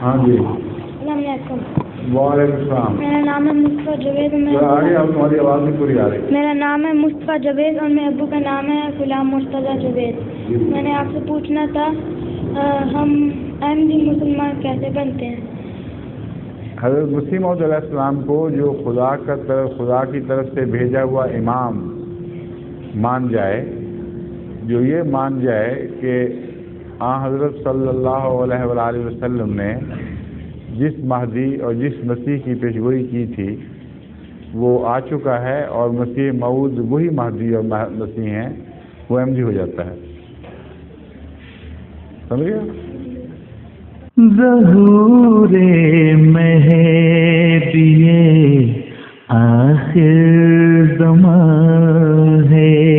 ہاں جی السلام علیکم. وعلیکم السلام. میرا نام ہے مصطفیٰ جاوید. آگے آپ تمہاری آواز نہیں پوری آ رہی. میرا نام ہے مصطفیٰ جاوید اور میرے ابو کا نام ہے غلام مرتضیٰ جاوید. میں نے آپ سے پوچھنا تھا ہم احمدی مسلمان کیسے بنتے ہیں؟ حضرت مسیح موعود علیہ السلام کو جو خدا کی طرف سے بھیجا ہوا امام مان جائے، جو یہ مان جائے کہ حضرت صلی اللہ علیہ وآلہ وسلم نے جس مہدی اور جس مسیح کی پیشگوئی کی تھی وہ آ چکا ہے اور مسیح موعود وہی مہدی اور مسیح ہیں، وہ احمدی ہو جاتا ہے. سمجھ گیا؟ ظہور مہدی آخر زمان ہے.